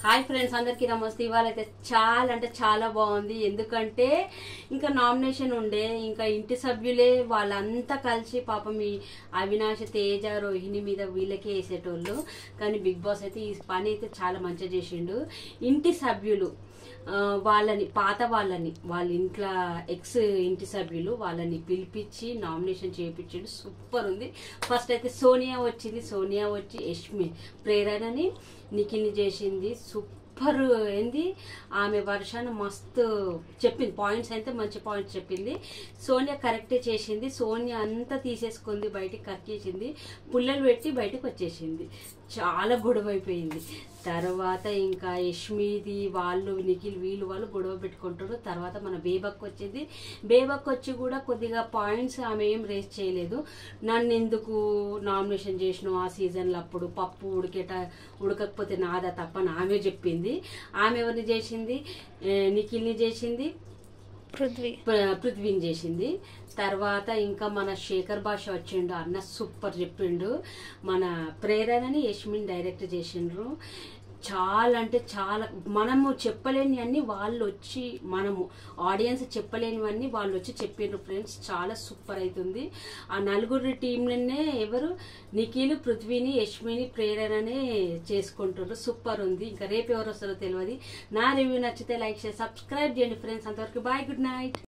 Hi friends, అందరికీ నమస్తే. ఇవాళ అయితే చాలా అంటే చాలా బాగుంది. ఎందుకంటే ఇంకా నామినేషన్ ఉండే, ఇంకా ఇంటి సభ్యులే వాళ్ళంతా కలిసి పాపం ఈ అవినాష్, తేజ, రోహిణి మీద వీళ్ళకే వేసేటోళ్ళు. కానీ బిగ్ బాస్ అయితే ఈ పని అయితే చాలా మంచిగా చేసిండు. ఇంటి సభ్యులు వాళ్ళని, పాత వాళ్ళని, వాళ్ళ ఇంట్లో ఎక్స్ ఇంటి సభ్యులు వాళ్ళని పిలిపించి నామినేషన్ చేయించాడు. సూపర్ ఉంది. ఫస్ట్ అయితే సోనియా వచ్చింది. సోనియా వచ్చి యష్మి, ప్రేరణని, నిఖిల్ని చేసింది. సూపర్ ఏంది, ఆమె వర్షాన్ని మస్తు చెప్పింది. పాయింట్స్ అయితే మంచి పాయింట్స్ చెప్పింది. సోనియా కరెక్టే చేసింది. సోనియా అంతా తీసేసుకుంది, బయటికి కక్కేసింది, పుల్లలు పెట్టి బయటకు వచ్చేసింది. చాలా గొడవ అయిపోయింది. తర్వాత ఇంకా యష్మిది వాళ్ళు, నిఖిల్ వీళ్ళు గొడవ పెట్టుకుంటారు. తర్వాత మన బేబక్ వచ్చింది. బేబక్ వచ్చి కూడా కొద్దిగా పాయింట్స్ ఆమె ఏం రేస్ చేయలేదు. నన్ను ఎందుకు నామినేషన్ చేసినావు ఆ సీజన్లో, అప్పుడు పప్పు ఉడకకపోతే నాదా తప్ప ఆమె చెప్పింది. ఆమె ఎవరిని చేసింది? నిఖిల్ని చేసింది, పృథ్వీని చేసింది. తర్వాత ఇంకా మన శేఖర్ భాష వచ్చిండు, అన్న సూపర్ చెప్పిండు. మన ప్రేరణని యష్మిని డైరెక్ట్ చేసిండ్రు. చాలా అంటే చాలా, మనము చెప్పలేని అన్ని వాళ్ళు వచ్చి, మనము ఆడియన్స్ చెప్పలేనివన్నీ వాళ్ళు వచ్చి చెప్పిండ్రు ఫ్రెండ్స్. చాలా సూపర్ అవుతుంది. ఆ నలుగురి టీంలనే ఎవరు, నిఖిల్, పృథ్వీని, యష్మిని, ప్రేరణనే చేసుకుంటారు. సూపర్ ఉంది. ఇంకా రేపు ఎవరు వస్తారో తెలియదు. నా రివ్యూ నచ్చితే లైక్ చేసి సబ్స్క్రైబ్ చేయండి ఫ్రెండ్స్. అంతవరకు బాయ్, గుడ్ నైట్.